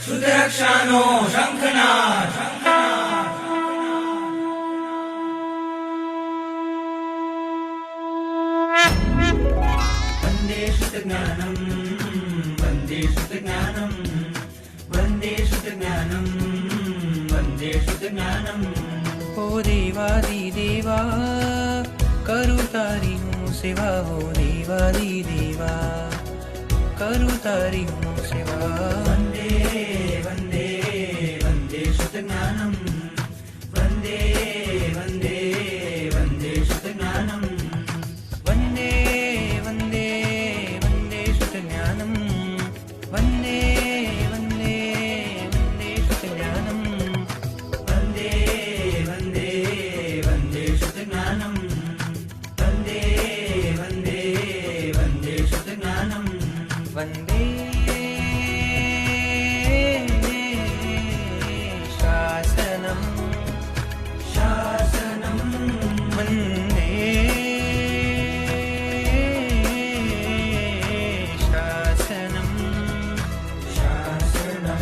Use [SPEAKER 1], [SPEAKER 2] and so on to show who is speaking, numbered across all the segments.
[SPEAKER 1] શુદ્ધરક્ષાનો શંખનાદ વંદે શુદ્ધજ્ઞાનમ વંદે શુદ્ધજ્ઞાનમ વંદે શુદ્ધજ્ઞાનમ વંદે શુદ્ધજ્ઞાનમ.
[SPEAKER 2] હો દેવાદિદેવા કરું તારી હું સેવા, હો દેવાદિદેવા કરું તારી હું સેવા.
[SPEAKER 1] વંદે વંદે વંદે શુદ્ધજ્ઞાનમ વંદે વંદે વંદે શુદ્ધજ્ઞાનમ
[SPEAKER 2] વંદે વંદે વંદે શુદ્ધજ્ઞાનમ વંદે વંદે વંદે શુદ્ધજ્ઞાનમ
[SPEAKER 1] વંદે વંદે વંદે શુદ્ધજ્ઞાનમ વંદે વંદે વંદે શુદ્ધજ્ઞાનમ
[SPEAKER 2] વંદે શાસનમ
[SPEAKER 1] શાસનમ
[SPEAKER 2] વંદે શાસનમ
[SPEAKER 1] શાસનમ.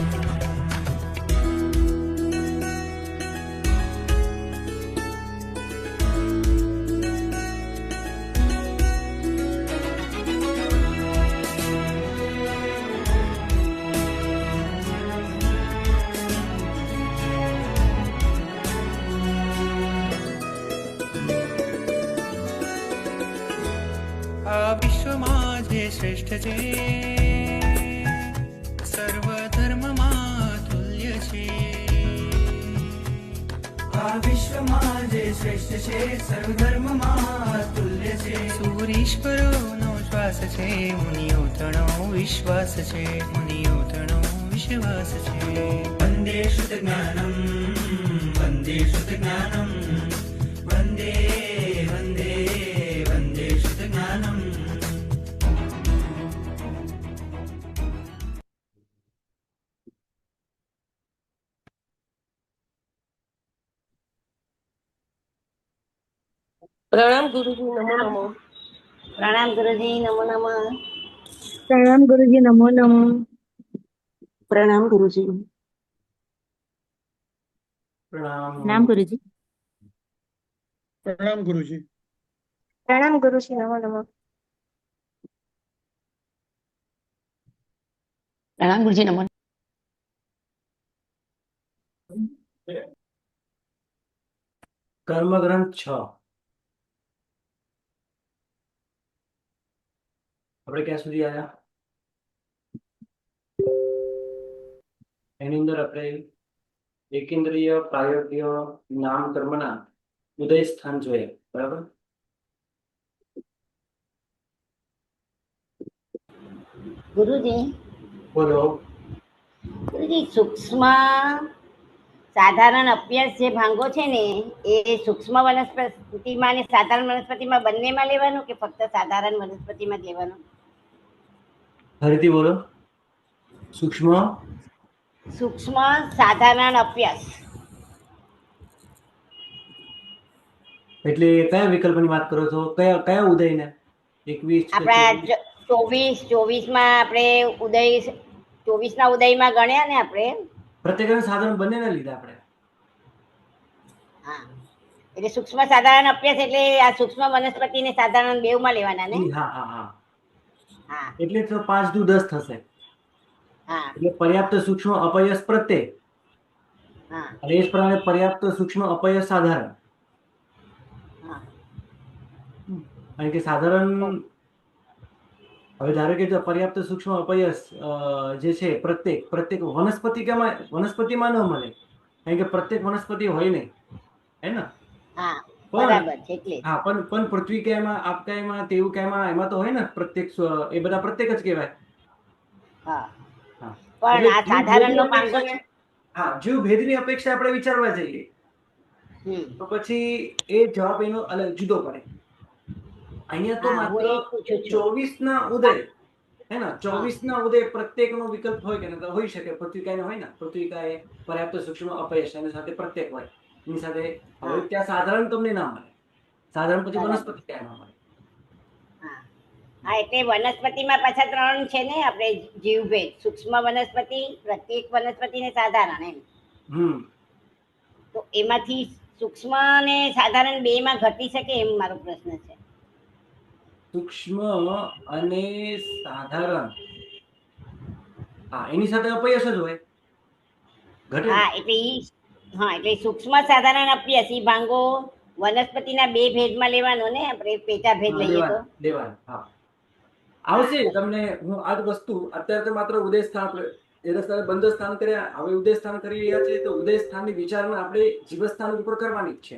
[SPEAKER 2] આ વિશ્વમાં જે શ્રેષ્ઠ છે, સર્વ ધર્મમાં તુલ્ય છે.
[SPEAKER 1] આ વિશ્વમાં જે શ્રેષ્ઠ છે સર્વધર્મમાં તુલ્ય છે.
[SPEAKER 2] સૂરીશ્વરોનો શ્વાસ છે, મુનિયોતણો વિશ્વાસ છે, મુનિયોતણો વિશ્વાસ છે.
[SPEAKER 1] વંદે શુદ્ધજ્ઞાનમ વંદે શુદ્ધજ્ઞાનમ વંદે વંદે વંદે શુદ્ધજ્ઞાનમ.
[SPEAKER 3] પ્રણામ ગુરુજી, નમો નમો.
[SPEAKER 4] પ્રણામ ગુરુજી, નમો નમઃ.
[SPEAKER 5] પ્રણામ ગુરુજી, નમો નમઃ.
[SPEAKER 3] પ્રણામ ગુરુજી.
[SPEAKER 5] પ્રણામ ગુરુજી.
[SPEAKER 6] પ્રણામ ગુરુજી.
[SPEAKER 5] પ્રણામ ગુરુજી, નમો નમઃ.
[SPEAKER 4] પ્રણામ ગુરુજી, નમો
[SPEAKER 6] કર્મગ્રંથ 6 આપણે ક્યાં સુધી આવ્યા? એની અંદર આપણે એકેન્દ્રિય પ્રાયોગિક નામ કર્મના ઉદય સ્થાન જોઈએ, બરાબર?
[SPEAKER 4] ગુરુજી.
[SPEAKER 6] બોલો.
[SPEAKER 4] ગુરુજી, સૂક્ષ્મ સાધારણ અભ્યાસ જે ભાંગો છે ને, એ સૂક્ષ્મ વનસ્પતિમાં અને સાધારણ વનસ્પતિમાં બંનેમાં લેવાનું કે ફક્ત સાધારણ વનસ્પતિમાં જ લેવાનું?
[SPEAKER 6] ફરીથી બોલો. સૂક્ષ્મ
[SPEAKER 4] સૂક્ષ્મ સાધારણ અભ્યાસ
[SPEAKER 6] એટલે કયા વિકલ્પની વાત કરો છો? કયા કયા ઉદયને? 21
[SPEAKER 4] આપણા 24માં આપણે ઉદય 24ના ઉદયમાં ગણ્યા ને આપણે.
[SPEAKER 6] પ્રત્યેક સાધારણ બંનેને લીધા આપણે.
[SPEAKER 4] હા, એટલે સૂક્ષ્મ સાધારણ અભ્યાસ એટલે આ સૂક્ષ્મ વનસ્પતિ ને સાધારણ બેવમાં લેવાના ને?
[SPEAKER 6] હા હા હા.
[SPEAKER 4] હા
[SPEAKER 6] એટલે તો 5 દુ 10 થશે.
[SPEAKER 4] હા
[SPEAKER 6] એટલે પર્યાપ્ત સૂક્ષ્મ અપયસ પ્રત્યય
[SPEAKER 4] હા
[SPEAKER 6] અને એ જ પ્રમાણે પર્યાપ્ત સૂક્ષ્મ અપયસ સાધારણ.
[SPEAKER 4] હા.
[SPEAKER 6] કારણ કે સાધારણ હવે ધારો કે જો પર્યાપ્ત સૂક્ષ્મ અપયસ જે છે પ્રત્યેક વનસ્પતિમાં ન મળે, કારણ કે પ્રત્યેક વનસ્પતિ હોય નહીં, હે ને?
[SPEAKER 4] હા,
[SPEAKER 6] પણ
[SPEAKER 4] બરાબર છે. એટલે
[SPEAKER 6] હા, પણ પૃથ્વી કાયમાં, આપકાયમાં, તેવું કાયમાં એમાં તો હોય ને પ્રત્યેક, એ બધા પ્રત્યેક જ કહેવાય.
[SPEAKER 4] હા,
[SPEAKER 6] હા.
[SPEAKER 4] પણ આ સાધારણ નો પાંગો છે.
[SPEAKER 6] હા, જીવ ભેદની અપેક્ષા આપણે વિચારવા જઈએ તો પછી એ જવાબ એનો અલગ જુદો પડે. અહીંયા તો
[SPEAKER 4] હા, હું એ
[SPEAKER 6] માત્ર
[SPEAKER 4] પૂછું છું.
[SPEAKER 6] 24ના ઉદય, હે ને? 24ના ઉદય પ્રત્યેકનો વિકલ્પ હોય કે નહીં? હોઈ શકે. પૃથ્વીકાય હોય ને, પૃથ્વીકાય પર્યાપ્ત સૂક્ષ્મ અપયશ એની સાથે પ્રત્યેક હોય, એની સાથે. હવે ત્યાં સાધારણ તમને ના મળે, સાધારણ પછી
[SPEAKER 4] બરાબર.
[SPEAKER 6] વનસ્પતિ કાયમાં મળે.
[SPEAKER 4] હા હા, એટલે વનસ્પતિમાં પાછા 3 છે ને, આપણે જીવભેદ, સૂક્ષ્મ વનસ્પતિ, પ્રત્યેક વનસ્પતિ ને સાધારણ એમ.
[SPEAKER 6] હમ
[SPEAKER 4] તો એમાંથી સૂક્ષ્મ અને સાધારણ બે માં ઘટી શકે એમ મારો પ્રશ્ન છે.
[SPEAKER 6] સૂક્ષ્મ અને સાધારણ, હા, એની સાથે અપયશ જ હોય, ઘટે ને.
[SPEAKER 4] હા, એટલે સૂક્ષ્મ સાધારણ અપયસ ઈ ભાંગો વનસ્પતિના બે ભેદમાં લેવાનો ને, આપણે પેટા ભેદ
[SPEAKER 6] હા,
[SPEAKER 4] લઈએ તો.
[SPEAKER 6] લેવાનું હા, આવશે તમને. હું આ જ વસ્તુ અત્યારે તો માત્ર ઉદય સ્થાન એ રસ્તા બંધ સ્થાન કર્યા, હવે ઉદય સ્થાન કરી રહ્યા છે, તો ઉદય સ્થાનની વિચારણા આપણે જીવસ્થાન ઉપર કરવાની જ છે,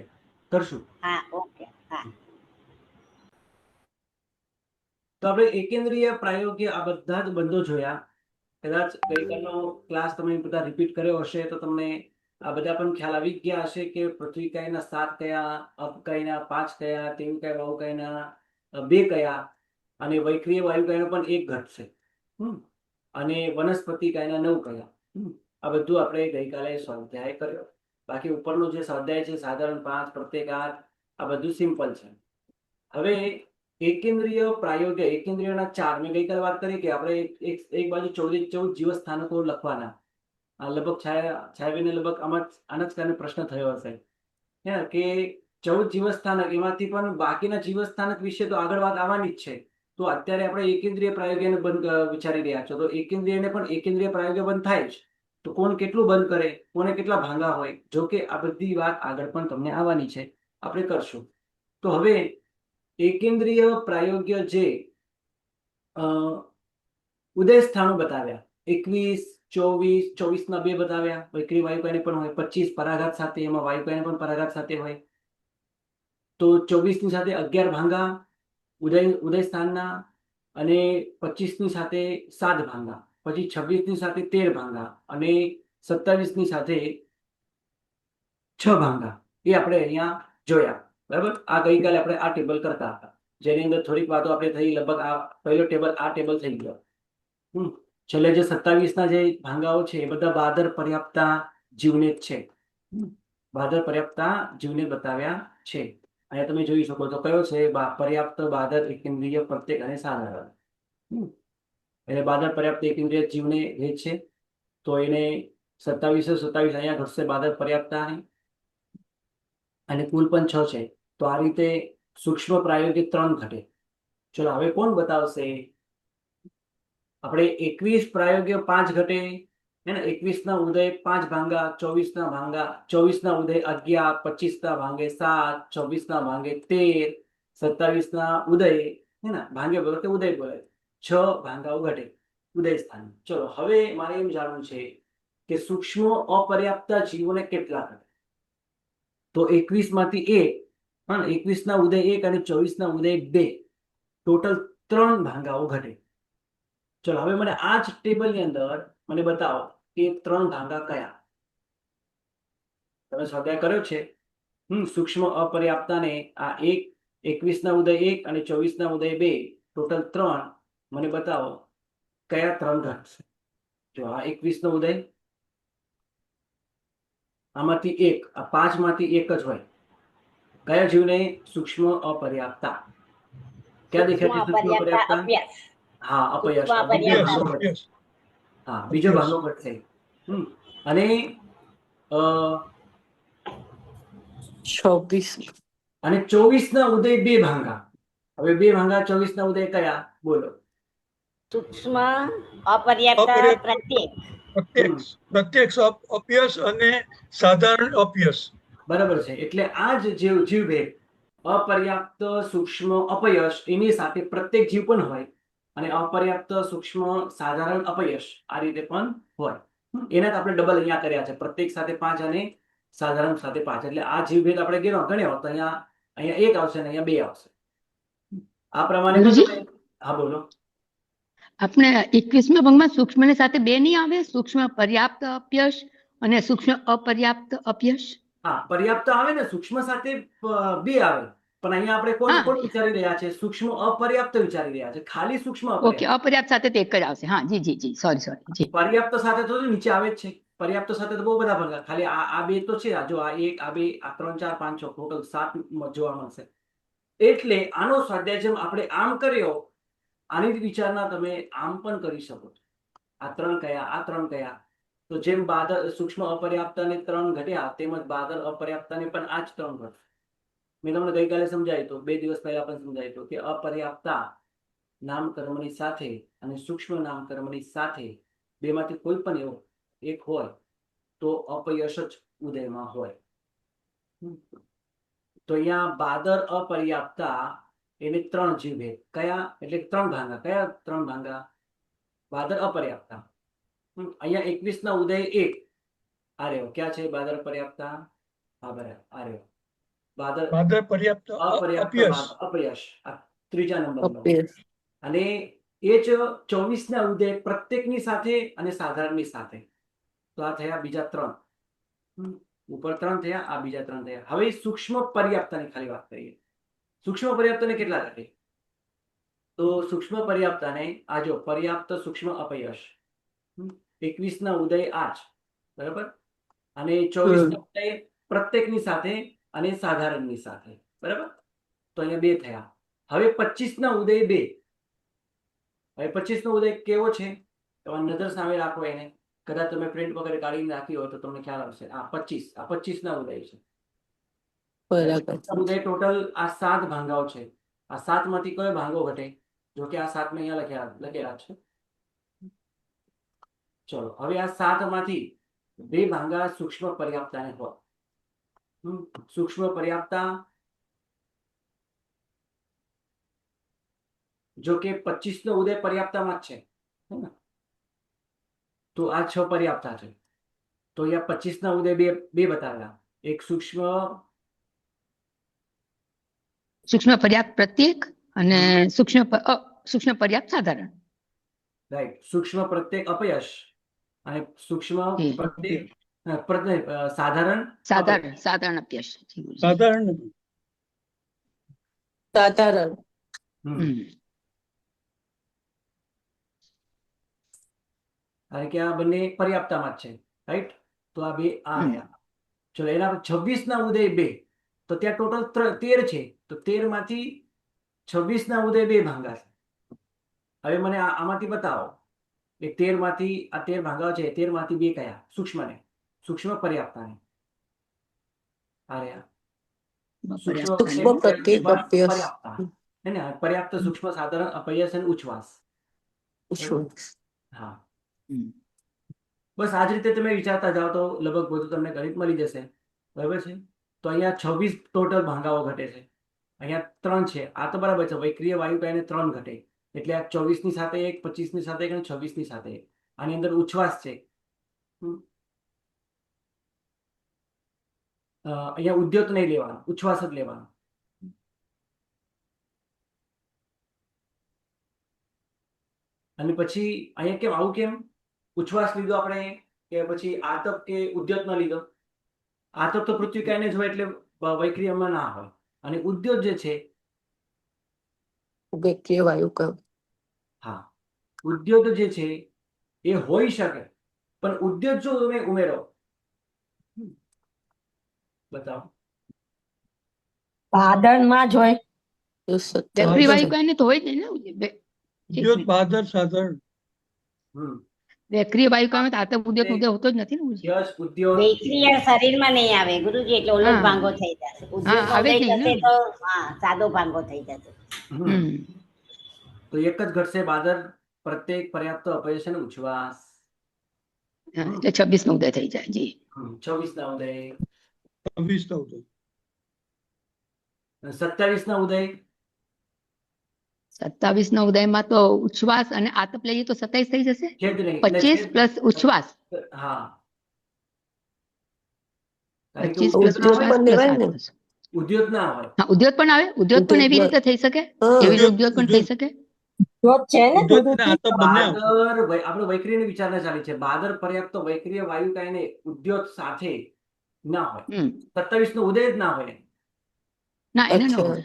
[SPEAKER 6] કરશું.
[SPEAKER 4] હા, ઓકે. હા,
[SPEAKER 6] તો આપણે એકેન્દ્રીય પ્રાયોગિક આ બધા જ બંધો જોયા. કદાચ ગઈકાલનો ક્લાસ તમે બધા રિપીટ કર્યો હશે તો તમને આ બધા પણ ખ્યાલ આવી ગયા હશે કે પૃથ્વીકાયના 7 કયા, અપકાયના 5 કયા, તેવકાય વાયુકાયના 2 કયા, અને વૈક્રિય વાયુકાયનો પણ 1 ઘટશે. અને વનસ્પતિ કાયના 9 કયા. આ બધું આપણે ગઈકાલે સ્વાધ્યાય કર્યો. બાકી ઉપરનું જે સ્વાધ્યાય છે, સાધારણ 5, પ્રત્યેક 8, આ બધું સિમ્પલ છે. હવે એકેન્દ્રીય પ્રાયોગિક, એકેન્દ્રીયના 4 મેં ગઈકાલે વાત કરી કે આપણે એક બાજુ 14 જીવસ્થાનકો લખવાના. આ લગભગ છાયાબેનને લગભગ આના જ કારણે પ્રશ્ન થયો હશે કે 14 જીવસ્થાનક, એમાંથી પણ બાકીના જીવસ્થાનક વિશે તો આગળ વાત આવવાની જ છે. તો અત્યારે આપણે એકેન્દ્રીય પ્રાયોગિકને બંધ વિચારી રહ્યા છો, તો એકેન્દ્રીયને પણ એકેન્દ્રીય પ્રાયોગિક બંધ થાય જ, તો કોણ કેટલું બંધ કરે, કોને કેટલા ભાંગા હોય, જો કે આ બધી વાત આગળ પણ તમને આવવાની છે, આપણે કરશું. તો હવે એકેન્દ્રીય પ્રાયોગ્ય જે ઉદય સ્થાનો બતાવ્યા, 21, 24, 24 ના 2 બતાવ્યા, વૈક્રિય વાયુકાયને પણ હોય, 25 પરાઘાત સાથે, એમાં વાયુકાયને પણ પરાઘાત સાથે હોય, તો 24 ની સાથે 11 ભાંગા ઉદય સ્થાનના, અને 25 ની સાથે 7 ભાંગા, પછી 26 ની સાથે 13 ભાંગા, અને 27 ની સાથે 6 ભાંગા. એ આપણે અહીંયા જોયા. બરાબર, આ ગઈકાલે આપણે આ ટેબલ કરતા હતા, જેની અંદર થોડીક વાતો આપણે થઈ. લગભગ આ પહેલો ટેબલ, આ ટેબલ થઈ ગયો. છેલ્લે જે 27 ના જે ભાંગાઓ છે એ બધા બાદર પર્યાપ્તા જીવને જ છે. બાદર પર્યાપ્તા જીવને બતાવ્યા છે. અહીંયા તમે જોઈ શકો તો કયો છે, પર્યાપ્ત, બાદર, એકેન્દ્રીય, પ્રત્યેક અને સાધારણ. એટલે બાદર પર્યાપ્ત એકેન્દ્રીય જીવને એ છે, તો એને 27 અહીંયા ઘટશે બાદર પર્યાપ્તા, અને કુલ પણ 6 છે. તો આ રીતે સૂક્ષ્મ પ્રાયોગિક 3 ઘટે. ચલો હવે કોણ બતાવશે? આપણે 21 પ્રાયોગિક 5 ઘટે, હે ને. 21 ના ઉદય 5 ભાંગા, 24 ના ભાંગા, 24 ના ઉદય 11, 25 ના ભાંગે 7, 24 ના ભાંગે 13, 27 ના ઉદય, હે ને, ભાંગે બોલો કે ઉદય બોલે, 6 ભાંગાઓ ઘટે ઉદય સ્થાન. ચલો હવે મારે એમ જાણવું છે કે સૂક્ષ્મ અપર્યાપ્તા જીવોને કેટલા ઘટે? તો 21 માંથી 1, 21 ના ઉદય 1 અને 24 ના ઉદય 2, ટોટલ 3 ભાંગાઓ ઘટે. ચલો હવે મને આ જ ટેબલની અંદર મને બતાવો કે 3 ભાંગા કયા. તમે સ્વાધ્યાય કર્યો છે. સૂક્ષ્મ અપર્યાપ્તાને આ 21 ના ઉદય 1 અને 24 ના ઉદય 2, ટોટલ 3, મને બતાવો કયા 3 ઘટશે. જો આ 21 નો ઉદય, આમાંથી 1, આ 5માંથી 1 જ હોય. કયા જીવને? સૂક્ષ્મ અપર્યાપ્તા. ક્યાં દેખાય છે સૂક્ષ્મ અપર્યાપ્તા?
[SPEAKER 4] અપયસ.
[SPEAKER 6] હા, અપયશ.
[SPEAKER 4] સૂક્ષ્મ અપર્યાપ્તા.
[SPEAKER 6] હા, બીજો ભાંગો ઘટશે. અને 24 ના ઉદય 2 ભાંગા. હવે 2 ભાંગા 24 ના ઉદય કયા? બોલો.
[SPEAKER 4] સૂક્ષ્મ અપર્યાપ્ત પ્રત્યેક.
[SPEAKER 7] પ્રત્યક્ષ અપયસ અને સાધારણ અપયસ.
[SPEAKER 6] બરાબર છે. એટલે આ જ જીવભેદ, અપર્યાપ્ત, સૂક્ષ્મ, અપયશ, એની સાથે પ્રત્યેક જીવ પણ હોય, અને અપર્યાપ્ત, સૂક્ષ્મ, સાધારણ, અપયશ આ રીતે પણ હોય. એના આપણે ડબલ અહીંયા કર્યા છે, પ્રત્યેક સાથે 5 અને સાધારણ સાથે 5. એટલે આ જીવભેદ આપણે ગણ્યો તો અહીંયા 1 આવશે અને અહીંયા 2 આવશે. આ પ્રમાણે. હા, બોલો.
[SPEAKER 8] આપણે 21મા ભાગમાં સૂક્ષ્મ ની સાથે 2 નહીં આવે? સૂક્ષ્મ પર્યાપ્ત અપયશ અને સૂક્ષ્મ અપર્યાપ્ત અપયશ.
[SPEAKER 6] હા, પર્યાપ્ત આવે ને, સૂક્ષ્મ સાથે 2 આવે, પણ અહીંયા આપણે કોણ વિચારી રહ્યા છે? સૂક્ષ્મ અપર્યાપ્ત વિચારી રહ્યા છે, ખાલી સૂક્ષ્મ
[SPEAKER 8] ઓકે, અપર્યાપ્ત સાથે તો 1 જ આવશે. હા, જી, સોરી.
[SPEAKER 6] પર્યાપ્ત સાથે તો નીચે આવે જ છે. પર્યાપ્ત સાથે તો બહુ બધા ભાંગા, ખાલી આ 2 તો છે. જો આ 1, આ 2, આ 3, 4, 5, 6, ટોટલ 7 જોવા મળશે. એટલે આનો સ્વાધ્યાય જેમ આપણે આમ કર્યો આની જ વિચારણા તમે આમ પણ કરી શકો છો. આ ત્રણ કયા, આ ત્રણ કયા. તો જેમ બાદર સૂક્ષ્મ અપર્યાપ્તને 3 ઘટ્યા, તેમજ બાદર અપર્યાપ્તને પણ આ જ 3 ઘટશે. મેં તમને ગઈકાલે સમજાવ્યું હતું, 2 દિવસ પહેલા પણ સમજાવ્યું હતું કે અપર્યાપ્તા નામકર્મની સાથે અને સૂક્ષ્મ નામકર્મની સાથે બેમાંથી કોઈ પણ એવો એક હોય તો અપયશ જ ઉદયમાં હોય. તો અહીંયા બાદર અપર્યાપ્તા એને 3 જીવે. કયા? એટલે 3 ભાંગા. કયા 3 ભાંગા? બાદર અપર્યાપ્તા. અહીંયા 21 ના ઉદય 1. આ રહ્યો. ક્યાં છે બાદર અપર્યાપ્તા? આ રહ્યો. બાદર
[SPEAKER 7] પર્યાપ્ત
[SPEAKER 6] અપર્યાપ્ત અપયશ. આ ત્રીજા નંબરનો. અને એ જ 24 ના ઉદય પ્રત્યેકની સાથે અને સાધારણની સાથે. તો આ થયા બીજા 3. ઉપર 3 થયા, આ બીજા 3 થયા. હવે સૂક્ષ્મ પર્યાપ્તની ખાલી વાત કરીએ. સૂક્ષ્મ પર્યાપ્તને કેટલા ઘટે? તો સૂક્ષ્મ પર્યાપ્તને આ જો પર્યાપ્ત સૂક્ષ્મ અપયશ 21 ના ઉદય 8, બરાબર, અને 24 ના ઉદય પ્રત્યેકની સાથે અને સાધારણની સાથે, બરાબર. તો અહીંયા 2 થયા. હવે 25 ના ઉદય 2. હવે 25 નો ઉદય કેવો છે? તમારી નજર સામે રાખો એને. કદાચ તમે પ્રિન્ટ વગેરે કાઢીને રાખી હોય તો તમને ખ્યાલ આવશે. આ 25 ના ઉદય છે. ઉદય ટોટલ આ 7 ભાંગાઓ છે. આ 7 માંથી કયો ભાંગો ઘટે? જો કે આ 7 મેં અહીંયા લખેલા છે. ચલો, હવે આ 7 માંથી 2 ભાંગા સૂક્ષ્મ પર્યાપ્તાને હોય. સૂક્ષ્મ પર્યાપ્તા જો કે 25 નો ઉદય પર્યાપ્તામાં જ છે, તો આ 6 પર્યાપ્તા છે. તો અહીંયા 25 ના ઉદય 2 બતાવેલા. એક
[SPEAKER 8] સૂક્ષ્મ પર્યાપ્ત પ્રત્યેક અને સૂક્ષ્મ પર્યાપ્ત સાધારણ.
[SPEAKER 6] રાઈટ. સૂક્ષ્મ પ્રત્યેક અપયશ અને સૂક્ષ્મ પ્રત્યેક સાધારણ
[SPEAKER 8] અપયશ.
[SPEAKER 3] સાધારણ.
[SPEAKER 6] કારણ કે આ બંને પર્યાપ્તામાં જ છે, રાઈટ. તો આ 2 આ રહ્યા. ચલો, એના 26 ના ઉદય 2. તો ત્યાં ટોટલ 13 છે. તો 13 માંથી 26 ના ઉદય 2 ભાંગા છે. હવે મને આમાંથી બતાવો એ 13 માંથી આ 13 ભાંગા છે. 13 માંથી 2 કયા? સૂક્ષ્મ પર્યાપ્તાને. આ રહ્યા.
[SPEAKER 3] સૂક્ષ્મ પ્રત્યેક અપયશ.
[SPEAKER 6] પર્યાપ્ત સૂક્ષ્મ સાધારણ અપયશ અને ઉચ્છ્વાસ. હા, બસ આ જ રીતે તમે વિચારતા જાઓ તો લગભગ બધું તમને ગણિત મળી જશે, બરાબર છે. તો અહીંયા 26 ટોટલ ભાંગાઓ ઘટે છે. અહીંયા 3 છે. આ તો બરાબર છે. વૈક્રિય વાયુકાયને 3 ઘટે. એટલે આ 24 ની સાથે 1, 25 ની સાથે 1 અને 26 ની સાથે 1. આની અંદર ઉચ્છ્વાસ છે. અહીંયા ઉદ્યોત નહીં લેવાનો, ઉચ્છ્વાસ જ લેવાનો. અને પછી અહીંયા કેમ આવું? કેમ ઉચ્છ્વાસ લીધો આપણે કે પછી આતપ કે ઉદ્યોત ન લીધો? આતપ તો પૃથ્વીકાયને જ હોય એટલે વૈક્રિયમાં ના હોય. અને ઉદ્યોત જે છે
[SPEAKER 3] વૈક્રિય વાયુકાય.
[SPEAKER 6] હા, ઉદ્યોત જે છે એ હોઈ શકે, પણ ઉદ્યોત જો તમે ઉમેરો, બતાવો.
[SPEAKER 3] સાધારણમાં જ હોય.
[SPEAKER 8] વૈક્રિય વાયુકાયને તો હોય જ નહીં ને. વૈક્રિય વાયુકાયમાં તો આતપ ઉદ્યોત ઉદય હોતો જ નથી ને.
[SPEAKER 4] વૈક્રિય શરીરમાં નહીં આવે ગુરુજી, એટલે ઓલો જ ભાંગો થઈ જશે. ઉદ્યોગનો ઉદય થશે તો સાદો ભાંગો થઈ જશે.
[SPEAKER 6] તો એક જ ઘટશે બાદર પ્રત્યેક પર્યાપ્ત અપયશ અને ઉચ્છ્વાસ.
[SPEAKER 8] 26 નો ઉદય થઈ જાય. જી.
[SPEAKER 6] 26 ના ઉદય.
[SPEAKER 7] 26 ના ઉદય.
[SPEAKER 6] 27 ના ઉદય.
[SPEAKER 8] 27 ના ઉદયમાં તો ઉચ્છ્વાસ અને આતપ લઈએ તો 27 થઈ જશે. 25 પ્લસ ઉચ્છ્વાસ.
[SPEAKER 6] હા,
[SPEAKER 8] 25 પ્લસ ઉચ્છ્વાસ.
[SPEAKER 6] ઉદ્યોત ના હોય.
[SPEAKER 8] હા, ઉદ્યોત પણ આવે. ઉદ્યોત પણ એવી રીતે થઈ શકે. એવી રીતે ઉદ્યોત પણ થઈ શકે.
[SPEAKER 6] આપણે વૈક્રિય ની વિચારણા ચાલી છે. બાદર પર્યાપ્ત વૈક્રિય વાયુકાયને ઉદ્યોત સાથે ના હોય. 27 નો ઉદય જ ના હોય.
[SPEAKER 8] ના, એને ન હોય.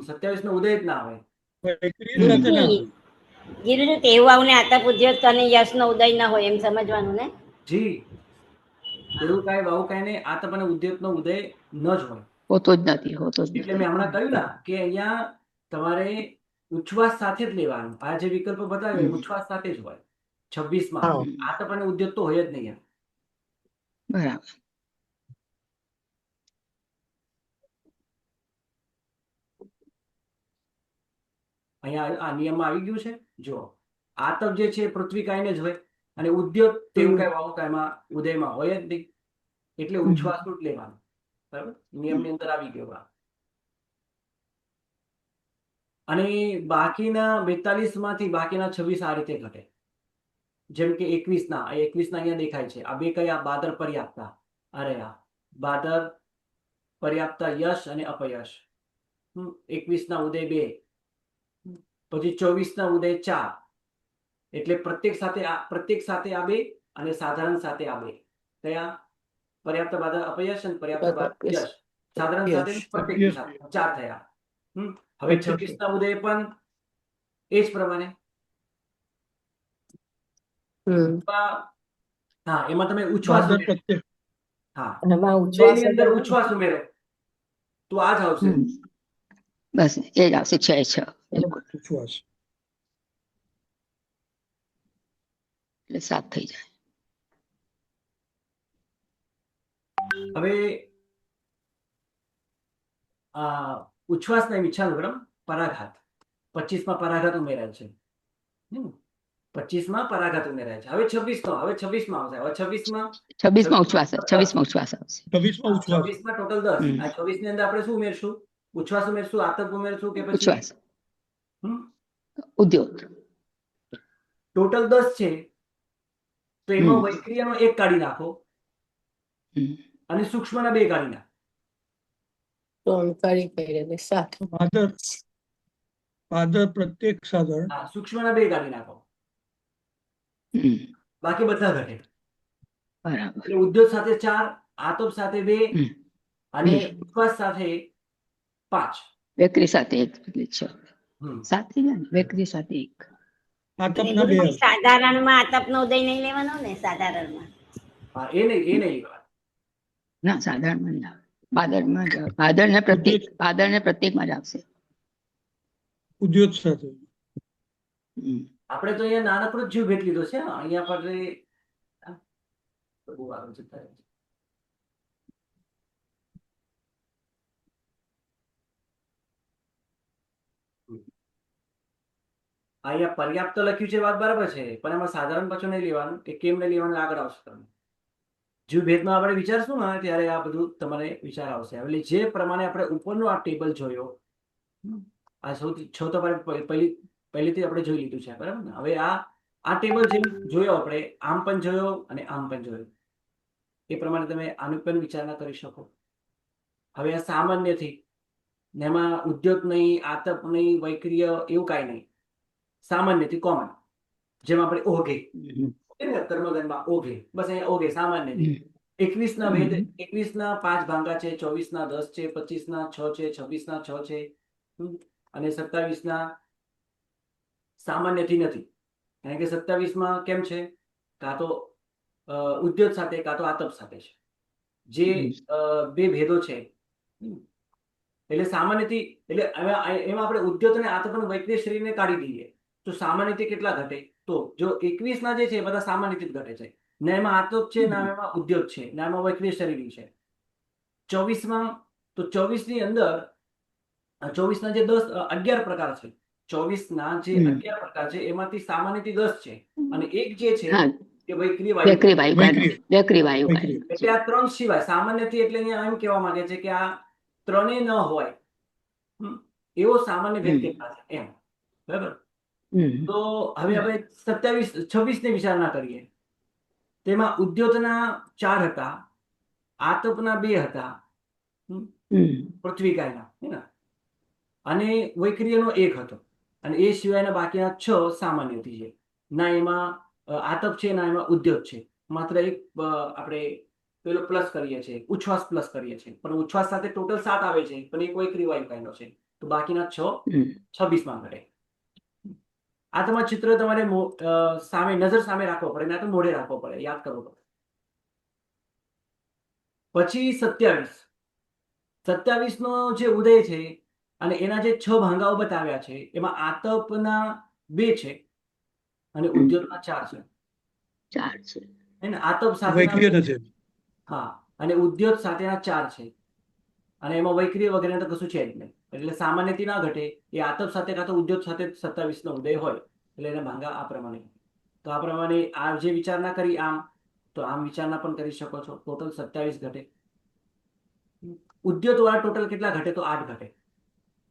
[SPEAKER 6] 27 નો ઉદય જ ના હોય.
[SPEAKER 4] ગીરુ તેવું આવને આતપ ઉદ્યોત અને યશ નો ઉદય ના હોય એમ સમજવાનું ને.
[SPEAKER 6] જી, એવું કાંઈ વાયુકાયને આતપ અને ઉદ્યોત નો ઉદય ન જ હોય.
[SPEAKER 8] હોતો જ નથી.
[SPEAKER 6] એટલે મેં હમણાં કહ્યું ને કે અહીંયા તમારે ઉચ્છ્વાસ સાથે જ લેવાનું. આ જે વિકલ્પ બતાવ્યો ઉચ્છ્વાસ સાથે જ હોય. 26માં
[SPEAKER 7] હા.
[SPEAKER 6] આતપ અને ઉદ્યોત તો હોય જ નહીં એમ.
[SPEAKER 8] બરાબર.
[SPEAKER 6] અહીંયા આ નિયમમાં આવી ગયું છે. જો આતપ જે છે એ પૃથ્વીકાયને જ હોય અને ઉદ્યોત તેવું કઈ વાવકાયમાં ઉદયમાં હોય જ નહીં, એટલે ઉચ્છ્વાસનું જ લેવાનું. બરાબર, નિયમની અંદર આવી ગયો આ. અને બાકીના 42 માંથી બાકીના 26 આ રીતે ઘટે. જેમ કે 21 અહીંયા દેખાય છે. આ બે કયા? બાદર પર્યાપ્તા. અરે આ બાદર પર્યાપ્તા યશ અને અપયશ. 21 ઉદય 2, પછી 24 ઉદય 4. એટલે પ્રત્યેક સાથે આ બે અને સાધારણ સાથે આ બે. કયા? પર્યાપ્ત બાદર અપયશ અને પર્યાપ્ત બાદર યશ. સાધારણ સાથે પ્રત્યેક સાથે 4 થયા. હવે 26 ઉદય પણ એ જ પ્રમાણે. હા, એમાં તમે ઉચ્છ્વાસ
[SPEAKER 7] બાદર
[SPEAKER 6] ઉમેરો.
[SPEAKER 7] પ્રત્યે
[SPEAKER 6] હા,
[SPEAKER 3] એમાં
[SPEAKER 6] ઉદયની અંદર ઉચ્છ્વાસ ઉમેરો તો આ જ આવશે.
[SPEAKER 8] બસ એ જ આવશે 6 બિલકુલ.
[SPEAKER 7] ઉચ્છ્વાસ.
[SPEAKER 8] એટલે 7 થઈ જાય.
[SPEAKER 6] હવે ઉચ્છ્વાસના વિચાર ક્રમ પરાઘાત. 25માં પરાઘાત ઉમેરાય છે. 25માં પરાઘાત ઉમેરાય છે. હવે 26માં આવશે. હવે 26માં
[SPEAKER 8] 26માં ઉચ્છ્વાસ આવશે.
[SPEAKER 7] 26માં ઉચ્છ્વાસ.
[SPEAKER 6] 26માં ટોટલ 10. આ 26 ની અંદર આપણે શું ઉમેરશું? ઉચ્છ્વાસ ઉમેરશું, આતપ ઉમેરશું કે પછી
[SPEAKER 8] ઉચ્છ્વાસ ઉદ્યોત.
[SPEAKER 6] ટોટલ 10 છે તો એમાં વૈક્રિયાનો 1 કાઢી નાખો અને સૂક્ષ્મના 2 કાઢી નાખો.
[SPEAKER 3] 3 કરી કરીને 7.
[SPEAKER 7] બાદર પ્રત્યેક સાધારણ.
[SPEAKER 6] હા, સૂક્ષ્મના 2 કાઢી નાખો. બાકી બધા ઘટે.
[SPEAKER 8] બરાબર.
[SPEAKER 6] એટલે ઉદ્યોત સાથે 4, આતપ સાથે 2 અને ઉચ્છ્વાસ સાથે 5.
[SPEAKER 8] વેકરી સાથે 1 એટલે 6. 7 થઈ જાય ને? વેકરી સાથે 1.
[SPEAKER 7] આતપના 2.
[SPEAKER 4] સાધારણમાં આતપનો ઉદય નહીં લેવાનો ને. સાધારણમાં
[SPEAKER 6] હા, એ નહીં
[SPEAKER 8] ના, સાધારણમાં નહીં આવે. બાદરમાં જ આવે. બાદર ને પ્રત્યેકમાં જ આવશે.
[SPEAKER 7] ઉદ્યોત સાથે.
[SPEAKER 6] આપણે તો અહીંયા નાનકડો જ જીવ ભેટ લીધો છે. અહીંયા પર બહુ આગળ જતા રહે છે. અહીંયા પર્યાપ્ત લખ્યું છે, વાત બરાબર છે, પણ એમાં સાધારણ પાછું નહીં લેવાનું કે કેમ નહીં લેવાનું આગળ આવશે. તમને જીવ ભેદમાં આપણે વિચારશું ને ત્યારે આ બધું તમારે વિચાર આવશે. એટલે જે પ્રમાણે આપણે ઉપરનો આ ટેબલ જોયો, આ સૌથી 6 તો પહેલેથી આપણે જોઈ લીધું છે, બરાબર ને? હવે આ ટેબલ જે જોયો આપણે, આમ પણ જોયો અને આમ પણ જોયો, એ પ્રમાણે તમે આનું પણ વિચારણા કરી શકો. હવે આ સામાન્યથી ને એમાં ઉદ્યોગ નહીં, આતપ નહીં, વૈક્રિય એવું કાંઈ નહીં. સામાન્યથી કોમન, જેમ આપણે ઓઘે કર્મગનમાં ઓઘે, બસ અહીંયા ઓઘે સામાન્ય. 21ના ભેદ, 21ના 5 ભાંગા છે, 24ના 10 છે, 25ના 6 છે, 26ના 6 છે અને 27ના સામાન્યથી નથી. કારણ કે 27માં કેમ છે? કાં તો ઉદ્યોગ સાથે કાં તો આતપ સાથે છે. જે બે ભેદો છે એટલે સામાન્યથી, એટલે એમાં આપણે ઉદ્યોગ અને આતપ અને વૈક્રિય શરીરને કાઢી દઈએ તો સામાન્યથી કેટલા ઘટે? તો જો 21ના જે છે બધા સામાન્યથી જ ઘટે છે. ના એમાં આતપ છે, ના એમાં ઉદ્યોગ છે, ના એમાં વૈક્રિય શરીર છે. 24માં તો 24ની અંદર 24ના જે 11 પ્રકાર છે, 24ના જે 11 પ્રકાર છે એમાંથી સામાન્યથી 10 છે અને એક જે છે કે વૈક્રિય વાયુ. એટલે આ 3 સિવાય સામાન્યથી, એટલે અહીંયા એમ કહેવા માંગે છે કે આ 3 ન હોય એવો સામાન્ય ભેદ કેટલા છે એમ, બરાબર? તો હવે આપણે 26 ની વિચારણા કરીએ. તેમાં ઉદ્યોતના 4 હતા, આતપના 2 હતા, પૃથ્વીકાયના, અને વૈક્રિયનો 1 હતો, અને એ સિવાયના બાકીના 6 સામાન્યથી છે. ના એમાં આતપ છે, ના એમાં ઉદ્યોગ છે. માત્ર એક આપણે પેલો પ્લસ કરીએ છીએ, ઉચ્છ્વાસ પ્લસ કરીએ છીએ, પણ ઉચ્છ્વાસ સાથે ટોટલ 7 આવે છે, પણ એક વૈક્રિય વાયુકાયનો છે, તો બાકીના 6 26માં ઘટે. આ તમારું ચિત્ર તમારે સામે, નજર સામે રાખવો પડે, ના તો મોઢે રાખવો પડે, યાદ કરવો પડે. પછી 27 નો જે ઉદય છે અને એના જે 6 ભાંગાઓ બતાવ્યા છે એમાં આતપના 2 છે અને ઉદ્યોતના 4 છે.
[SPEAKER 8] 4 છે.
[SPEAKER 6] હે ને? આતપ સાથે
[SPEAKER 7] વૈક્રિય નથી.
[SPEAKER 6] હા, અને ઉદ્યોત સાથેના 4 છે અને એમાં વૈક્રિય વગેરે તો કશું છે જ નહીં. એટલે સામાન્યથી ના ઘટે. એ આતપ સાથે કાં તો ઉદ્યોત સાથે 27 નો ઉદય હોય એટલે એને ભાંગા આ પ્રમાણે. તો આ પ્રમાણે આ જે વિચારણા કરી આમ, તો આમ વિચારણા પણ કરી શકો છો. ટોટલ 27 ઘટે. ઉદ્યોત વાળા ટોટલ કેટલા ઘટે? તો 8 ઘટે.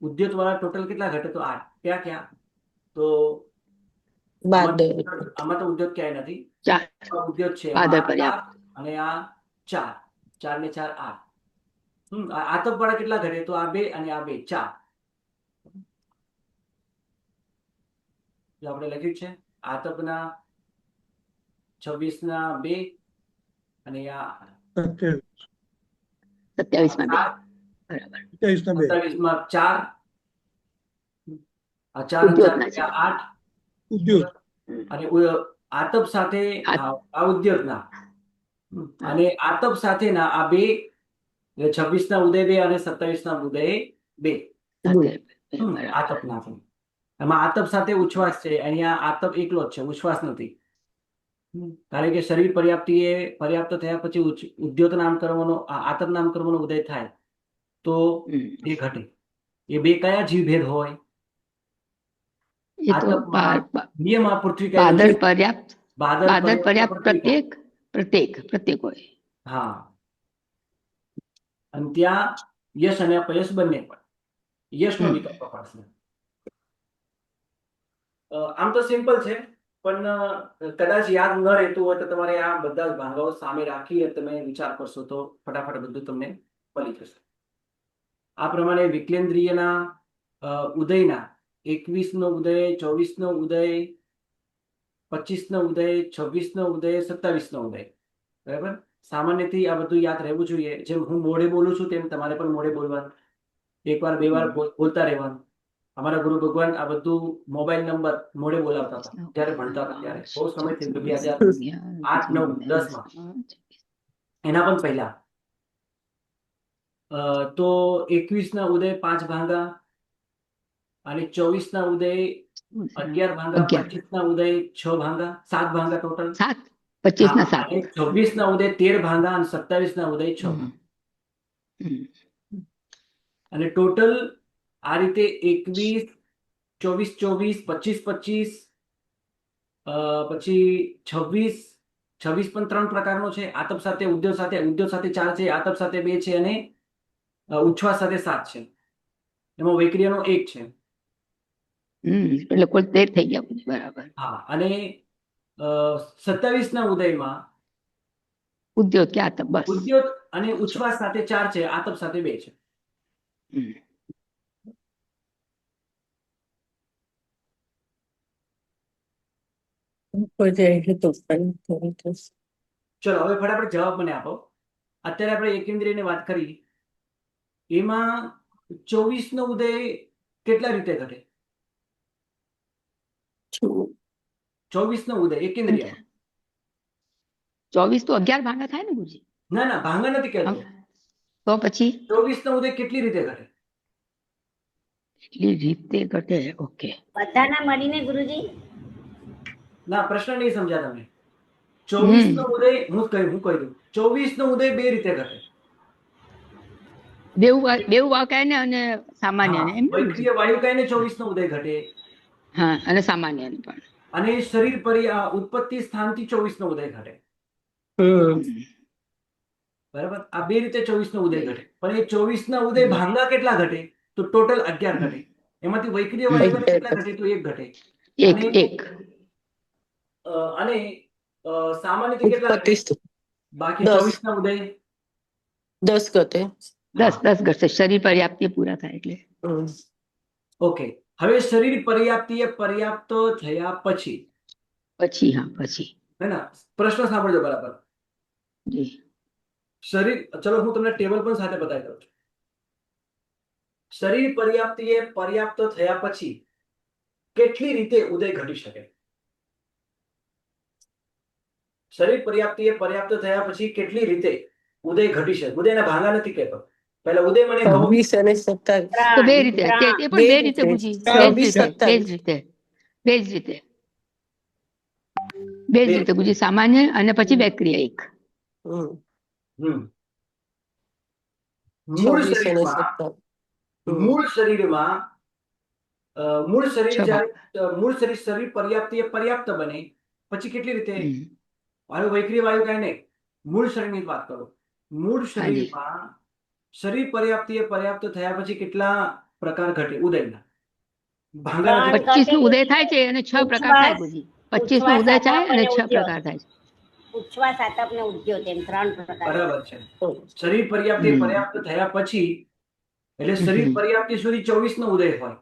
[SPEAKER 6] ઉદ્યોત વાળા ટોટલ કેટલા ઘટે? તો 8. ક્યાં ક્યાં? તો આમાં તો ઉદ્યોત ક્યાંય નથી.
[SPEAKER 8] 4
[SPEAKER 6] ઉદ્યોત છે
[SPEAKER 8] પાદર
[SPEAKER 6] એમાં
[SPEAKER 8] પર્યાપ્ત.
[SPEAKER 6] 8 અને આ 4. 4 ને 4 8. આતપ વાળા કેટલા ઘટે? તો આ 2 અને આ 2 4. જો આપણે લખ્યું છે આતપના 26 ના 2 અને આ
[SPEAKER 8] 27 માં 2. બરાબર.
[SPEAKER 7] 27 ના 2.
[SPEAKER 6] 27 માં 4. આ 4 અને 4
[SPEAKER 8] ઉદ્યોતના
[SPEAKER 6] એટલે 8.
[SPEAKER 7] ઉદ્યોત.
[SPEAKER 6] અને આતપ સાથે આ ઉદ્યોગના અને આતપ સાથેના આ 2 એટલે 26 ના ઉદય 2 અને 27 ના ઉદય 2 આતપના છે. એમાં આતપ સાથે ઉચ્છ્વાસ છે. અહીંયા આતપ એકલો જ છે, ઉચ્છ્વાસ નથી. કારણ કે શરીર પર્યાપ્તિ એ પર્યાપ્ત થયા પછી ઉદ્યોત નામ કર્મનો આતપ નામ કર્મનો ઉદય થાય તો એ ઘટે. એ 2 કયા જીવભેદ હોય?
[SPEAKER 8] એ તો
[SPEAKER 6] નિયમા પૃથ્વી
[SPEAKER 8] પાદર પર્યાપ્ત.
[SPEAKER 6] બાદર
[SPEAKER 8] પાદર પર્યાપ્ત પ્રત્યેક હોય.
[SPEAKER 6] હા, અને ત્યાં યશ અને અપયશ બંને પણ. યશનો વિકલ્પ પડશે. આમ તો સિમ્પલ છે, પણ કદાચ યાદ ન રહેતું હોય તો તમારે આ બધા જ ભાંગાઓ સામે રાખી તમે વિચાર કરશો તો ફટાફટ બધું તમને મળી જશે. આ પ્રમાણે વિકલેન્દ્રિયના ઉદયના 21 નો ઉદય, 24 નો ઉદય, 25 નો ઉદય, 26 નો ઉદય, 27 નો ઉદય. બરાબર. સામાન્યથી આ બધું યાદ રહેવું જોઈએ. જેમ હું મોઢે બોલું છું તેમ તમારે પણ મોઢે બોલવાનું. 1 વાર 2 વાર બોલતા રહેવાનું. અમારા ગુરુ ભગવાન આ બધું મોબાઈલ નંબર મોઢે બોલાવતા હતા જ્યારે ભણતા હતા ત્યારે. બહુ સમય થઈ ગયો, 2008, 9, 10 માં. એના પણ પહેલા તો 21 ના ઉદય 5 ભાંગા અને 24 ના ઉદય 11 ભાંગા, 25 ના ઉદય 6 ભાંગા, 7 ભાંગા ટોટલ.
[SPEAKER 8] 25 ના 7.
[SPEAKER 6] 26 ના ઉદય 13 ભાંગા અને 27 ના ઉદય 6 ભાંગા. અને ટોટલ આ રીતે 21, 24, 25, પછી 26 પણ 3 પ્રકારનો છે. આતપ સાથે ઉદ્યોગ સાથે 4 છે, આતપ સાથે 2 છે અને ઉચ્છ્વાસ સાથે 7 છે. એમાં વૈક્રિયનો 1 છે.
[SPEAKER 8] એટલે કુલ 13 થઈ ગયા. બરાબર.
[SPEAKER 6] હા, અને 27 ના ઉદયમાં
[SPEAKER 8] ઉદ્યોગ કે આતપ બસ.
[SPEAKER 6] ઉદ્યોગ અને ઉચ્છ્વાસ સાથે 4 છે, આતપ સાથે 2 છે. ચલો હવે ફટાફટ જવાબ મને આપો. અત્યારે આપણે એકેન્દ્રિયની વાત કરી, એમાં 24 નો ઉદય કેટલા રીતે ઘટે? 24 નો ઉદય એકેન્દ્રિય
[SPEAKER 8] 24 તો 11 ભાંગા થાય ને ગુરુજી?
[SPEAKER 6] ના, ભાંગા નથી કહેતો.
[SPEAKER 8] તો પછી
[SPEAKER 6] 24 નો ઉદય કેટલી રીતે ઘટે?
[SPEAKER 8] કેટલી રીતે ઘટે? ઓકે.
[SPEAKER 4] બધાના મળીને ગુરુજી?
[SPEAKER 6] ના, પ્રશ્ન નહીં સમજ્યા તમે. 24 નો ઉદય હું કહી દઉં. 24 નો ઉદય 2 રીતે ઘટે.
[SPEAKER 8] બેઉ વાકાય ને અને સામાન્ય ને, એમ ને?
[SPEAKER 6] વૈક્રિય વાયુકાય ને 24 નો ઉદય ઘટે.
[SPEAKER 8] હા, અને સામાન્ય ને પણ.
[SPEAKER 6] અને શરીર ઉત્પત્તિ સ્થાનથી 24 નો ઉદય ઘટે. બરાબર. આ 2 રીતે 24 નો ઉદય ઘટે. પણ એ 24 ના ઉદય ભાંગા કેટલા ઘટે? તો ટોટલ 11 ઘટે. એમાંથી વૈક્રિય વાયુ કેટલા ઘટે? તો 1 ઘટે. અને સામાન્ય કેટલા ઘટે? બાકી 24 ના ઉદય
[SPEAKER 3] 10 ઘટે.
[SPEAKER 8] 10 ઘટશે. શરીર પર્યાપ્તિ પૂરા થાય એટલે.
[SPEAKER 6] ઓકે. હવે શરીર પર્યાપ્તિ પર્યાપ્ત થયા પછી હે ને? પ્રશ્ન સાંભળજો બરાબર. શરીર, ચલો હું તમને ટેબલ પણ સાથે બતાવી દઉં છું. શરીર પર્યાપ્તિ પર્યાપ્ત થયા પછી કેટલી રીતે ઉદય ઘટી શકે? શરીર પર્યાપ્તિ પર્યાપ્ત થયા પછી કેટલી રીતે ઉદય ઘટી શકે? ઉદયના ભાંગા નથી કહેતો, પહેલા ઉદય મને કહો.
[SPEAKER 3] 26 અને 27.
[SPEAKER 8] તો બે રીતે તે પણ
[SPEAKER 3] બે
[SPEAKER 8] બે રીતે
[SPEAKER 3] રીતે.
[SPEAKER 8] ગુજી, બે જ
[SPEAKER 3] 26,
[SPEAKER 8] રીતે, બે જ
[SPEAKER 3] 27.
[SPEAKER 8] રીતે, બે જ રીતે, બે જ રીતે ગુજી, સામાન્ય અને પછી બેક્રિયા એક.
[SPEAKER 3] હમ.
[SPEAKER 6] હમ. મૂળ
[SPEAKER 3] 26 અને
[SPEAKER 6] શરીરમાં
[SPEAKER 3] 27. હમ.
[SPEAKER 6] મૂળ શરીરમાં મૂળ શરીર
[SPEAKER 8] છ ભાગ.
[SPEAKER 6] જ્યારે મૂળ શરીર પર્યાપ્ત પર્યાપ્ત બને પછી કેટલી રીતે
[SPEAKER 8] હમ.
[SPEAKER 6] વાયુ વૈક્રિય વાયુ કઈ નહીં, મૂળ શરીરની જ વાત કરો. મૂળ
[SPEAKER 8] હાજી.
[SPEAKER 6] શરીરમાં શરીર પર્યાપ્ત થયા પછી કેટલા પ્રકાર ઘટે ઉદયના? ભાંગાના
[SPEAKER 4] ત્રણ
[SPEAKER 6] કેટલા?
[SPEAKER 8] 25 નો ઉદય થાય છે અને 6 પ્રકાર થાય ગુજી. 25 નો
[SPEAKER 4] ઉચ્છ્વાસ,
[SPEAKER 8] ઉદય થાય
[SPEAKER 4] આતપ
[SPEAKER 8] અને
[SPEAKER 4] અને
[SPEAKER 8] 6
[SPEAKER 4] ઉદ્યોગ.
[SPEAKER 8] પ્રકાર થાય છે.
[SPEAKER 4] ઉચ્છ્વાસ, આતપ ને ઉદ્યોગ એમ 3 પ્રકાર.
[SPEAKER 6] બરાબર છે.
[SPEAKER 3] હમ.
[SPEAKER 6] શરીર પર્યાપ્ત થયા પછી એટલે શરીર પર્યાપ્તિ સુધી 24 નો ઉદય હોય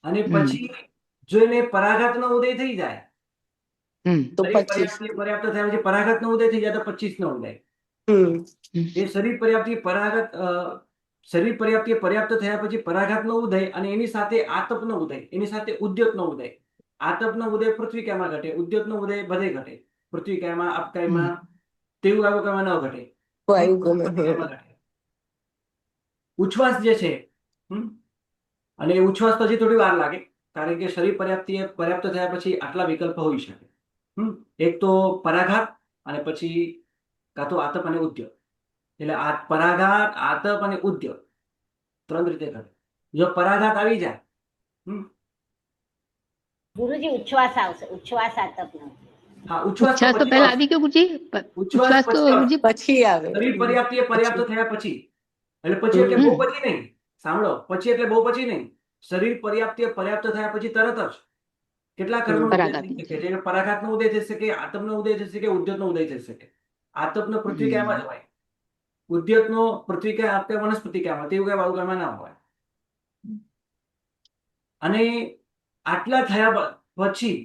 [SPEAKER 6] અને પછી જો એને પરાઘાત નો ઉદય થઈ જાય,
[SPEAKER 3] તો
[SPEAKER 6] શરીર
[SPEAKER 3] 25.
[SPEAKER 6] પર્યાપ્ત થયા પછી પરાઘાત નો ઉદય થઈ જાય તો 25 નો ઉદય.
[SPEAKER 3] હમ.
[SPEAKER 6] એ શરીર પર્યાપ્ત થયા પછી પરાઘાતનો ઉદય અને એની સાથે આતપનો ઉદય, એની સાથે ઉદ્યોતનો ઉદય. આતપનો ઉદય પૃથ્વી કાયમાં ઘટે, ઉદ્યોતનો ઉદય બધે ઘટે. પૃથ્વી કાયમાં, અપકાયમાં, તેવું આવું કાયમાં ન ઘટે.
[SPEAKER 3] વાયુ ગમે.
[SPEAKER 6] કાયમાં ઘટે. ઉચ્છ્વાસ જે છે, અને એ ઉચ્છ્વાસ પછી થોડી વાર લાગે કારણ કે શરીર પર્યાપ્ત થયા પછી આટલા વિકલ્પ હોઈ શકે. એક તો પરાઘાત અને પછી કાં તો આતપ અને ઉદ્યોગ. એટલે પરાઘાત, આતપ અને ઉદ્યોગ 3 રીતે ઘટે. જો પરાઘાત આવી જાય,
[SPEAKER 4] ગુરુજી ઉચ્છ્વાસ આવશે, ઉચ્છ્વાસ, આતપ નો.
[SPEAKER 6] હા,
[SPEAKER 8] ઉચ્છ્વાસ તો પહેલા આવી ગયો ગુજી. ઉચ્છ્વાસ તો ગુજી
[SPEAKER 3] પછી આવે.
[SPEAKER 6] શરીર પર્યાપ્ત થયા પછી, એટલે પછી એટલે બહુ પછી નહીં. સાંભળો, પછી એટલે બહુ પછી નહીં. શરીર પર્યાપ્ત થયા પછી તરત જ કેટલા કર્મનો ઉદય થઈ શકે છે. પરાઘાતનો ઉદય થઈ શકે, આતપનો ઉદય થઈ શકે, ઉદ્યોતનો ઉદય થઈ શકે. આતપનો પૃથ્વી કાયમાં જ હોય, ઉદ્યોતનો પૃથ્વી કાય, આપકે વનસ્પતિ કાયમાં, તેવું કઈ વાયુ કાયમાં ના હોય. અને આટલા થયા પછી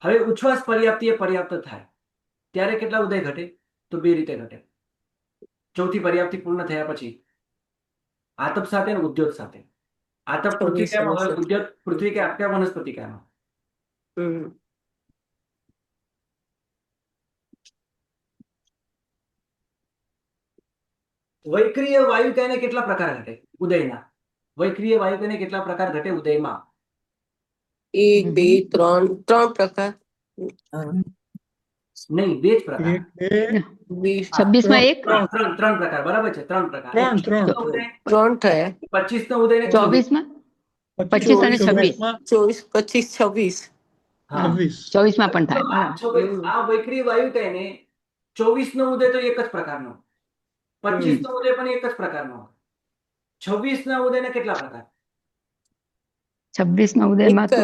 [SPEAKER 6] હવે ઉચ્છ્વાસ પર્યાપ્ત થાય ત્યારે કેટલા ઉદય ઘટે? તો 2 રીતે ઘટે. ચોથી પર્યાપ્તિ પૂર્ણ થયા પછી આતપ સાથે અને ઉદ્યોત સાથે. આતપ પૃથ્વી કાયમાં હોય, ઉદ્યોત પૃથ્વી કે આપકે વનસ્પતિ કાયમાં. વૈક્રિય વાયુ કહીને કેટલા પ્રકાર ઘટે ઉદયના? વૈક્રિય વાયુ કહીને કેટલા પ્રકાર ઘટે ઉદયમાં?
[SPEAKER 3] 1, 2, 3 પ્રકાર.
[SPEAKER 6] નહીં, 2 જ પ્રકાર.
[SPEAKER 8] 26 માં એક,
[SPEAKER 6] 3 પ્રકાર. બરાબર છે, 3 પ્રકાર.
[SPEAKER 7] 3
[SPEAKER 3] 3 થયા.
[SPEAKER 6] 25 નો ઉદય ને
[SPEAKER 8] 24 માં 25 અને 26.
[SPEAKER 3] 24, 25, 26.
[SPEAKER 8] 24 માં પણ થાય.
[SPEAKER 6] આ વૈક્રિય વાયુ કહીને 24 નો ઉદય તો એક જ પ્રકારનો, 25 નો ઉદય પણ એક જ પ્રકારનો, 26 ના ઉદયના કેટલા પ્રકાર?
[SPEAKER 8] 26 ના ઉદયમાં તો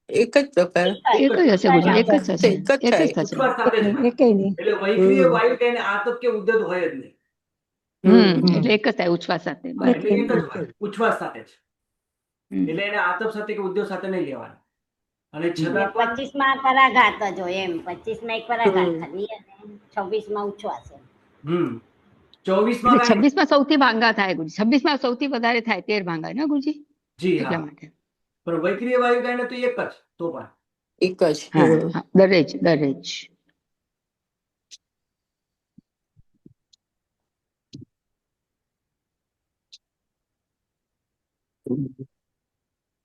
[SPEAKER 3] એક જ પ્રકાર.
[SPEAKER 8] એક જ હશે ગુજી, એક જ થશે,
[SPEAKER 3] એક જ
[SPEAKER 8] એક જ
[SPEAKER 3] થાય.
[SPEAKER 8] થશે.
[SPEAKER 6] ઉચ્છ્વાસ સાથે જ હોય. એટલે વૈક્રિય વાયુ કહીને આતપ કે ઉદ્યોત હોય જ નહીં.
[SPEAKER 8] એટલે એક જ થાય ઉચ્છ્વાસ સાથે.
[SPEAKER 6] એટલે એક જ હોય, ઉચ્છ્વાસ સાથે જ. એટલે એને આતપ સાથે કે ઉદ્યોગ સાથે નહીં લેવાના. અને છતાં પણ
[SPEAKER 4] 25 માં પરાઘાત જ હોય એમ. 25 માં એક પરાઘાત ખાલી અને 26 માં ઉચ્છ્વાસ.
[SPEAKER 6] 24 માં
[SPEAKER 8] એટલે 26 માં સૌથી ભાંગા થાય ગુજી. 26 માં સૌથી વધારે થાય 13 ભાંગા ને ગુજી.
[SPEAKER 6] જી
[SPEAKER 8] એટલા
[SPEAKER 6] હા,
[SPEAKER 8] માટે
[SPEAKER 6] પણ વૈક્રિય વાયુ કહીને તો એક જ, તો પણ
[SPEAKER 3] એક જ.
[SPEAKER 8] હા, દરેજ.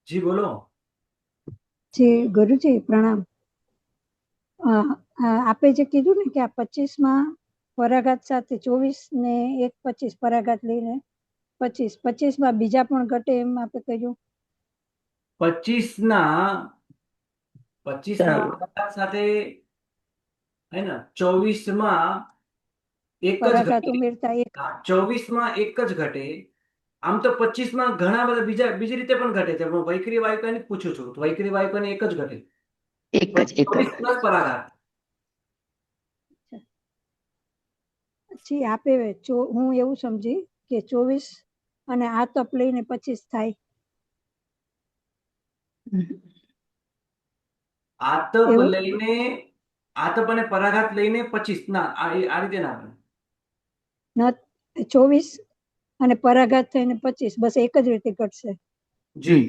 [SPEAKER 6] જી બોલો.
[SPEAKER 5] જી ગુરુજી પ્રણામ. આપે જે કીધું ને કે આ 25 માં પરાઘાત સાથે 24 ને 1 25 પરાઘાત લઈને 25 માં બીજા પણ ઘટે એમ આપે કહ્યું.
[SPEAKER 6] 25 ના પરાઘાત સાથે હે ને 24 માં એક જ
[SPEAKER 5] પરાઘાત
[SPEAKER 6] ઘટે.
[SPEAKER 5] ઉમેરતા એક
[SPEAKER 6] 24 માં એક જ ઘટે. આમ તો 25 માં ઘણા બધા બીજી રીતે પણ ઘટે છે, પણ વૈક્રિય વાયુ કહીને પૂછું છું. વૈક્રિય વાયુ કહીને એક જ ઘટે,
[SPEAKER 8] એક જ
[SPEAKER 6] 24 પ્લસ પરાઘાત.
[SPEAKER 5] પછી આપે હું એવું સમજી કે 24 અને આ તપ લઈને 25 થાય.
[SPEAKER 6] આતપ અને પરાઘાત લઈને 25 ના, આ રીતે ના બને.
[SPEAKER 5] 24 અને પરાઘાત થઈને 25 બસ એક જ રીતે ઘટશે.
[SPEAKER 6] જી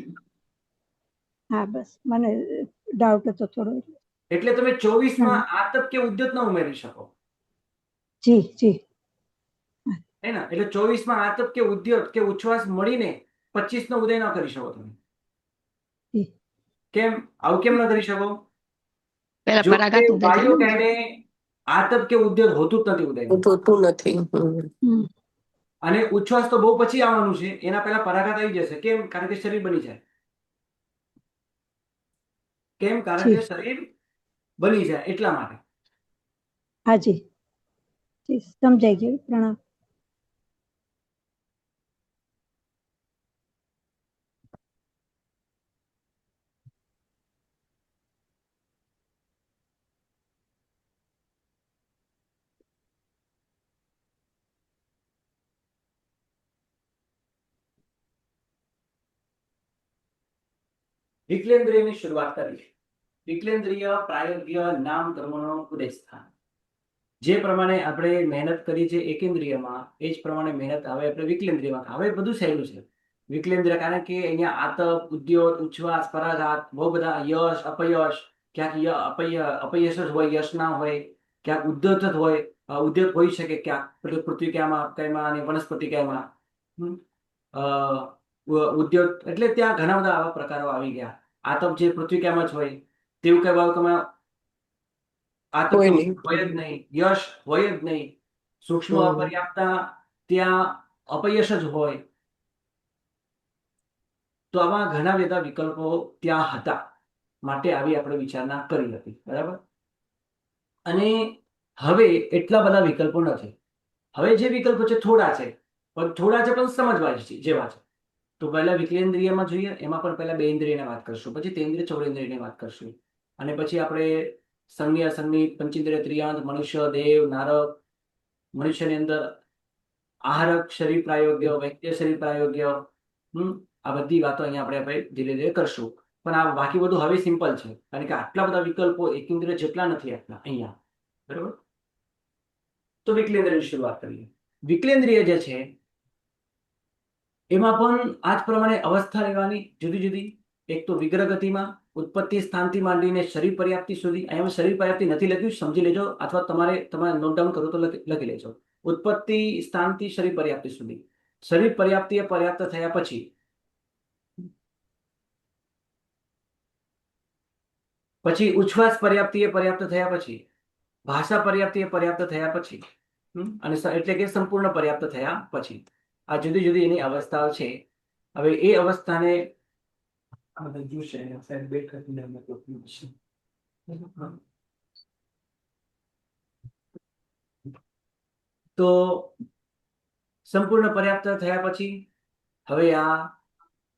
[SPEAKER 5] હા, બસ મને ડાઉટ હતો થોડો.
[SPEAKER 6] એટલે તમે 24 માં આતપ કે ઉદ્યોત ના ઉમેરી શકો.
[SPEAKER 5] જી જી
[SPEAKER 6] હે ને? એટલે 24 માં આતપ કે ઉદ્યોત કે ઉચ્છ્વાસ મળીને 25 નો ઉદય ન કરી શકો તમે.
[SPEAKER 5] જી.
[SPEAKER 6] કેમ? આવું કેમ ન કરી શકો?
[SPEAKER 8] પેલા
[SPEAKER 6] જો
[SPEAKER 8] પરાઘાત
[SPEAKER 6] કે
[SPEAKER 8] ઉદય
[SPEAKER 6] વાયુ
[SPEAKER 8] થયું ને.
[SPEAKER 6] કહીને આતપ કે ઉદ્યોત હોતું જ નથી ઉદયમાં.
[SPEAKER 3] થતું નથી.
[SPEAKER 5] હમ.
[SPEAKER 6] અને ઉચ્છ્વાસ તો બહુ પછી આવવાનું છે, એના પહેલા પરાઘાત આવી જશે. કેમ? કારણ કે શરીર બની જાય. કેમ? કારણ
[SPEAKER 5] જી
[SPEAKER 6] કે શરીર બની જાય એટલા માટે.
[SPEAKER 5] હાજી જી સમજાઈ ગયું. પ્રણામ.
[SPEAKER 6] વિકલેન્દ્રિયની શરૂઆત કરી. વિકલેન્દ્રિય પ્રાયોગ્ય નામ કર્મનો ઉદય સ્થાન. જે પ્રમાણે આપણે મહેનત કરી છે એકેન્દ્રિયમાં, એ જ પ્રમાણે મહેનત હવે આપણે વિકલેન્દ્રિયમાં. હવે બધું સહેલું છે વિકલેન્દ્રિય, કારણ કે અહીંયા આતપ, ઉદ્યોત, ઉચ્છ્વાસ, પરાઘાત, બહુ બધા યશ, અપયશ, ક્યાંક અપયશ જ હોય, યશ ના હોય, ક્યાંક ઉદ્યોત જ હોય. ઉદ્યોત હોઈ શકે ક્યાંક પૃથ્વીકાયમાં અને વનસ્પતિકાયમાં. ઉદ્યોત એટલે ત્યાં ઘણા બધા આવા પ્રકારો આવી ગયા. આતપ જે પૃથ્વીકાયમાં જ હોય તેવું કહેવાય તમે આતપ
[SPEAKER 3] હોય નહીં.
[SPEAKER 6] હોય જ નહીં, યશ હોય જ નહીં, સૂક્ષ્મ અપર્યાપ્તતા ત્યાં અપયશ જ હોય. તો આવા ઘણા બધા વિકલ્પો ત્યાં હતા, માટે આવી આપણે વિચારણા કરી હતી. બરાબર. અને હવે એટલા બધા વિકલ્પો નથી. હવે જે વિકલ્પો છે થોડા છે, પણ સમજવા જેવા છે. તો પહેલા વિકલેન્દ્રિયમાં જોઈએ. એમાં પણ પહેલા બે ઇન્દ્રિયની વાત કરશું, પછી તેન્દ્રિય ચૌરેન્દ્રિયની વાત કરશું, અને પછી આપણે સંજ્ઞા સંગીત પંચેન્દ્રિય ત્રિયાંત, મનુષ્ય, દેવ, નારક, મનુષ્યની અંદર આહારક શરીર પ્રાયોગ્ય, વૈદ્ય શરીર પ્રાયોગ્ય, આ બધી વાતો અહીંયા આપણે ધીરે ધીરે કરશું. પણ આ બાકી બધું હવે સિમ્પલ છે, કારણ કે આટલા બધા વિકલ્પો એકેન્દ્રિય જેટલા નથી આટલા અહીંયા. બરાબર. તો વિકલેન્દ્રિયની શરૂઆત કરીએ. વિકલેન્દ્રિય જે છે એમાં પણ આ જ પ્રમાણે અવસ્થા લેવાની જુદી જુદી. એક તો વિગ્રહ ગતિમાં ઉત્પત્તિ સ્થાનથી માંડીને શરીર પર્યાપ્તિ સુધી. અહીંયા શરીર પર્યાપ્તિ નથી લખ્યું, સમજી લેજો, અથવા તમારે નોટ ડાઉન કરો તો લખી લેજો. ઉત્પત્તિ સ્થાનથી શરીર પર્યાપ્તિ સુધી. શરીર પર્યાપ્તિ એ પર્યાપ્ત થયા પછી ઉચ્છ્વાસ પર્યાપ્તિ એ પર્યાપ્ત થયા પછી, ભાષા પર્યાપ્તિ એ પર્યાપ્ત થયા પછી, અને એટલે કે સંપૂર્ણ પર્યાપ્ત થયા પછી. આ જુદી જુદી એની અવસ્થાઓ છે. હવે એ અવસ્થાને તો સંપૂર્ણ પર્યાપ્ત થયા પછી હવે આ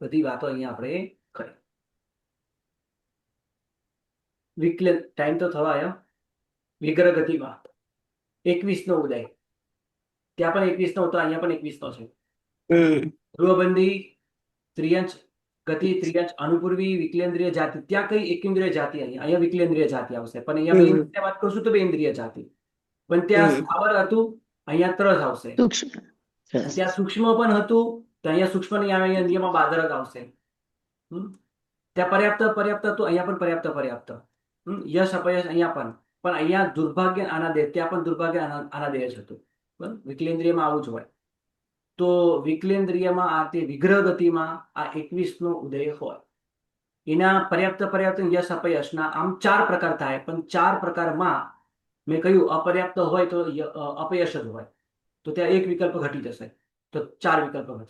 [SPEAKER 6] બધી વાતો અહીંયા આપણે કરી. વિકલન ટાઈમ તો થવા આવ્યો. વિગ્રહ ગતિમાં 21 નો ઉદય. ત્યાં પણ 21 નો હતો, અહીંયા પણ 21 નો છે. ધ્રુવબંધી, ત્રિયંશ ગતિ, ત્રિયંશ અનુપૂર્વી, વિકલેન્દ્રિય જાતિ. ત્યાં કઈ એકેન્દ્રિય જાતિ? અહીંયા વિકલેન્દ્રિય જાતિ આવશે. પણ અહીંયા વાત કરશું તો બે ઇન્દ્રિય જાતિ. પણ ત્યાં સ્થાવર હતું, અહીંયા ત્રસ આવશે. ત્યાં સૂક્ષ્મ પણ હતું, તો અહીંયા સૂક્ષ્મ નહીં આવે, અહીંયા નિયમમાં બાદરક આવશે. ત્યાં પર્યાપ્ત હતું, અહીંયા પણ પર્યાપ્ત. યશ અપયશ અહીંયા પણ અહીંયા દુર્ભાગ્ય આનાદેય, ત્યાં પણ દુર્ભાગ્ય આનાદેય જ હતું. વિકલેન્દ્રિયમાં આવું જ હોય. તો વિકલેન્દ્રિયમાં આ તે વિગ્રહ ગતિમાં આ 21 નો ઉદય હોય. એના પર્યાપ્ત યશ અપયશના આમ 4 પ્રકાર થાય. પણ 4 પ્રકારમાં મેં કહ્યું અપર્યાપ્ત હોય તો અપયશ જ હોય, તો ત્યાં એક વિકલ્પ ઘટી જશે, તો 4 વિકલ્પ